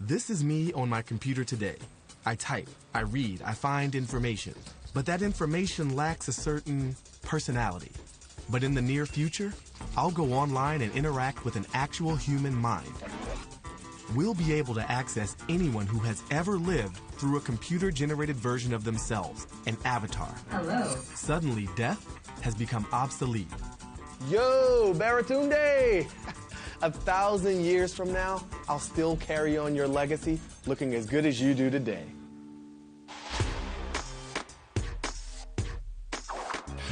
This is me on my computer today. I type, I read, I find information. But that information lacks a certain personality. But in the near future, I'll go online and interact with an actual human mind. We'll be able to access anyone who has ever lived through a computer-generated version of themselves, an avatar. Hello. Suddenly, death has become obsolete. Yo, Baratunde! 1,000 years from now, I'll still carry on your legacy looking as good as you do today.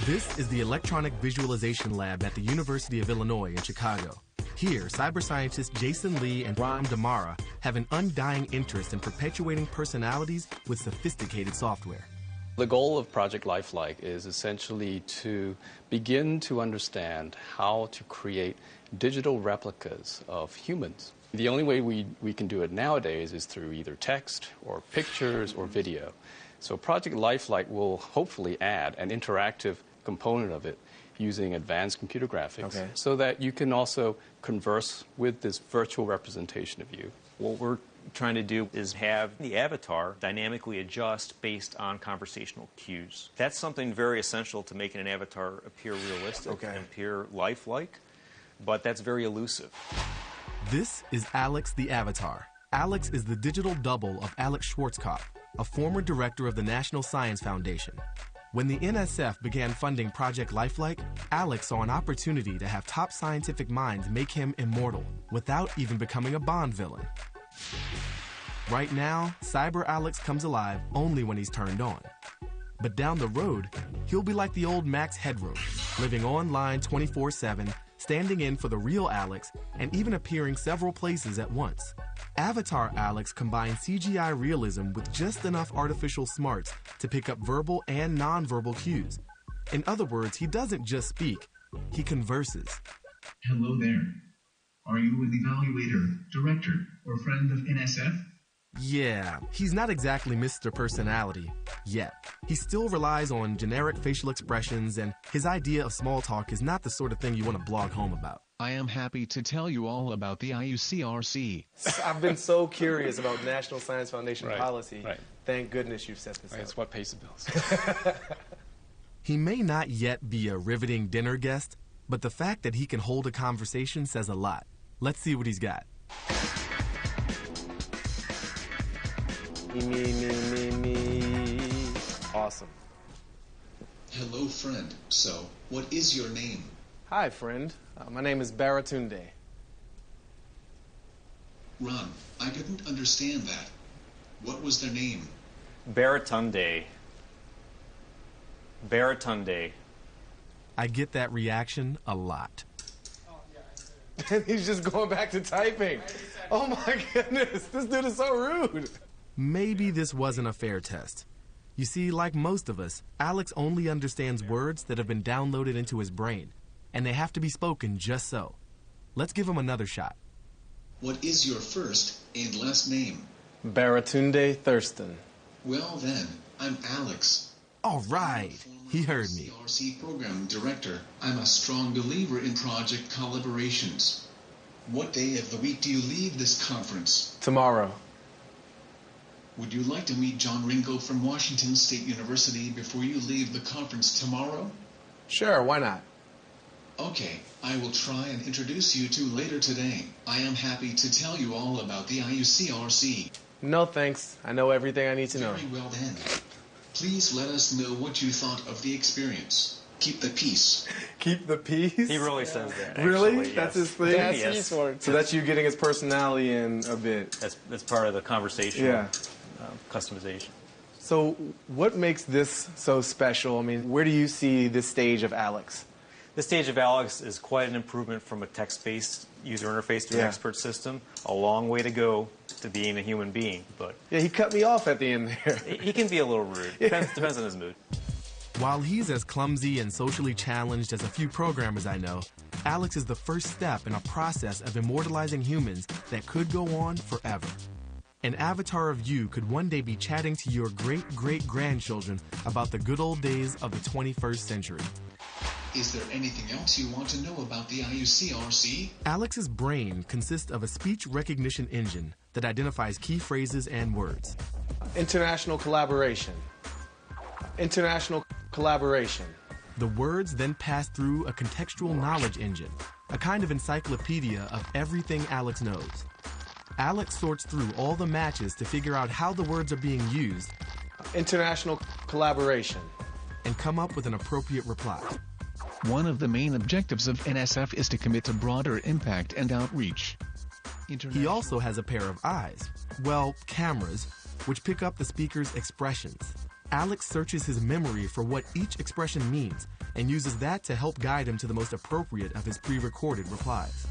This is the Electronic Visualization Lab at the University of Illinois in Chicago. Here, cyber scientists Jason Lee and Ram Damara have an undying interest in perpetuating personalities with sophisticated software. The goal of Project Lifelike is essentially to begin to understand how to create digital replicas of humans. The only way we can do it nowadays is through either text or pictures or video. So Project Lifelike will hopefully add an interactive component of it using advanced computer graphics so that you can also converse with this virtual representation of you. What we're trying to do is have the avatar dynamically adjust based on conversational cues. That's something very essential to making an avatar appear realistic and appear lifelike, but that's very elusive. This is Alex the Avatar. Alex is the digital double of Alex Schwarzkopf, a former director of the National Science Foundation. When the NSF began funding Project Lifelike, Alex saw an opportunity to have top scientific minds make him immortal without even becoming a Bond villain. Right now, Cyber Alex comes alive only when he's turned on. But down the road, he'll be like the old Max Headroom, living online 24/7, standing in for the real Alex, and even appearing several places at once. Avatar Alex combines CGI realism with just enough artificial smarts to pick up verbal and non-verbal cues. In other words, he doesn't just speak, he converses. Hello there. Are you an evaluator, director, or friend of NSF? Yeah, he's not exactly Mr. Personality yet. He still relies on generic facial expressions, and his idea of small talk is not the sort of thing you want to blog home about. I am happy to tell you all about the IUCRC. I've been so curious about National Science Foundation policy. Thank goodness you've set this up. It's what pays the bills. He may not yet be a riveting dinner guest, but the fact that he can hold a conversation says a lot. Let's see what he's got. Me. Awesome. Hello, friend. So, what is your name? Hi, friend. My name is Baratunde. Ron, I didn't understand that. What was their name? Baratunde. Baratunde. I get that reaction a lot. And he's just going back to typing. Oh my goodness, this dude is so rude. Maybe this wasn't a fair test. You see, like most of us, Alex only understands words that have been downloaded into his brain, and they have to be spoken just so. Let's give him another shot. What is your first and last name? Baratunde Thurston. Well then, I'm Alex. All right, he heard me. CRC program director. I'm a strong believer in project collaborations. What day of the week do you leave this conference? Tomorrow. Would you like to meet John Ringo from Washington State University before you leave the conference tomorrow? Sure, why not? Okay, I will try and introduce you to later today. I am happy to tell you all about the IUCRC. No thanks. I know everything I need to know. Very well then. Please let us know what you thought of the experience. Keep the peace. Keep the peace? He really says that. Really? Actually, That's yes. his thing? Yes. So that's you getting his personality in a bit. That's part of the conversation. Customization. So what makes this so special? I mean, where do you see this stage of Alex? This stage of Alex is quite an improvement from a text-based user interface to an expert system. A long way to go to being a human being, but... Yeah, he cut me off at the end there. He can be a little rude. Depends on his mood. While he's as clumsy and socially challenged as a few programmers I know, Alex is the first step in a process of immortalizing humans that could go on forever. An avatar of you could one day be chatting to your great-great-grandchildren about the good old days of the 21st century. Is there anything else you want to know about the IUCRC? Alex's brain consists of a speech recognition engine that identifies key phrases and words. International collaboration. International collaboration. The words then pass through a contextual knowledge engine, a kind of encyclopedia of everything Alex knows. Alex sorts through all the matches to figure out how the words are being used. International collaboration. And come up with an appropriate reply. One of the main objectives of NSF is to commit to broader impact and outreach. He also has a pair of eyes, well, cameras, which pick up the speaker's expressions. Alex searches his memory for what each expression means and uses that to help guide him to the most appropriate of his pre-recorded replies.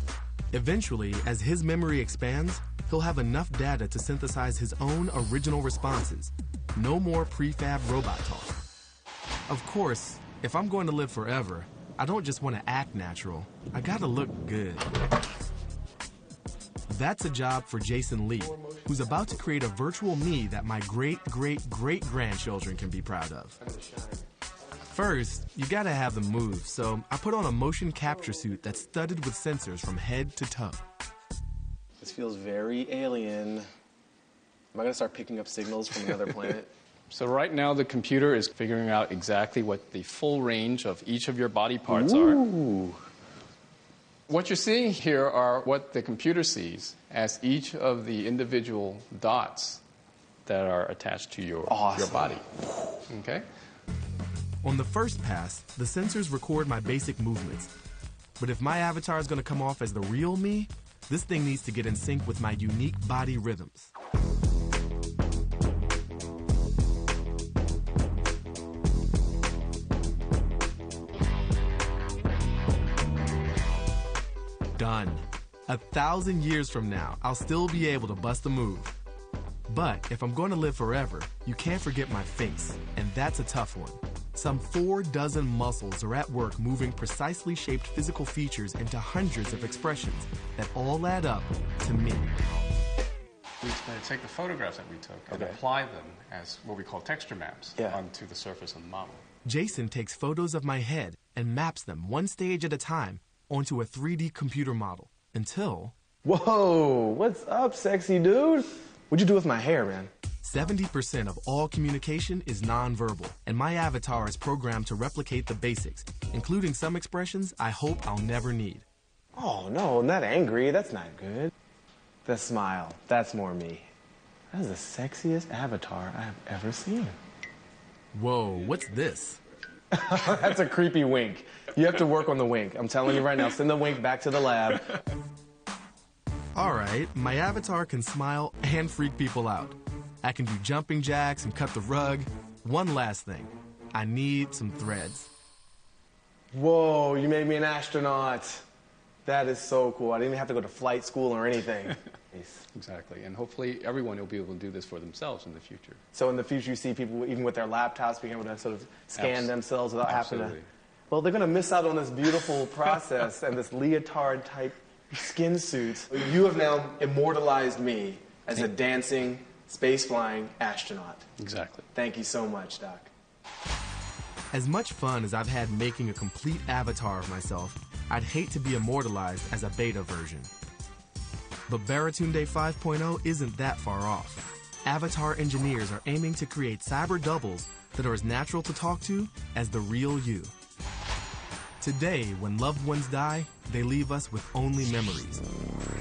Eventually, as his memory expands, he'll have enough data to synthesize his own original responses. No more prefab robot talk. Of course, if I'm going to live forever, I don't just want to act natural. I gotta look good. That's a job for Jason Lee, who's about to create a virtual me that my great-great-great-grandchildren can be proud of. First, you gotta have them move, so I put on a motion capture suit that's studded with sensors from head to toe. This feels very alien. Am I gonna start picking up signals from another planet? So right now the computer is figuring out exactly what the full range of each of your body parts are. What you're seeing here are what the computer sees as each of the individual dots that are attached to your body. Okay? On the first pass, the sensors record my basic movements. But if my avatar is going to come off as the real me, this thing needs to get in sync with my unique body rhythms. Done. 1,000 years from now, I'll still be able to bust a move. But if I'm going to live forever, you can't forget my face, and that's a tough one. Some 4 dozen muscles are at work moving precisely shaped physical features into hundreds of expressions that all add up to me. We're going to take the photographs that we took and apply them as what we call texture maps onto the surface of the model. Jason takes photos of my head and maps them one stage at a time onto a 3D computer model until... Whoa, what's up, sexy dude? What'd you do with my hair, man? 70% of all communication is nonverbal, and my avatar is programmed to replicate the basics, including some expressions I hope I'll never need. Oh, no, not angry. That's not good. The smile. That's more me. That is the sexiest avatar I have ever seen. Whoa, what's this? That's a creepy wink. You have to work on the wink. I'm telling you right now, send the wink back to the lab. All right, my avatar can smile and freak people out. I can do jumping jacks and cut the rug. One last thing, I need some threads. Whoa, you made me an astronaut. That is so cool. I didn't even have to go to flight school or anything. Exactly, and hopefully everyone will be able to do this for themselves in the future. So in the future you see people, even with their laptops, being able to sort of scan themselves without having to... Well, they're going to miss out on this beautiful process and this leotard-type skin suit. You have now immortalized me as a dancing, space-flying astronaut. Exactly. Thank you so much, Doc. As much fun as I've had making a complete avatar of myself, I'd hate to be immortalized as a beta version. But Baratunde 5.0 isn't that far off. Avatar engineers are aiming to create cyber doubles that are as natural to talk to as the real you. Today, when loved ones die, they leave us with only memories.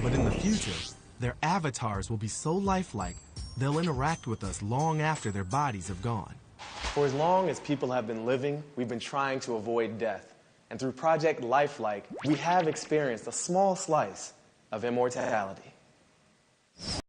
But in the future, their avatars will be so lifelike, they'll interact with us long after their bodies have gone. For as long as people have been living, we've been trying to avoid death. And through Project Lifelike, we have experienced a small slice of immortality.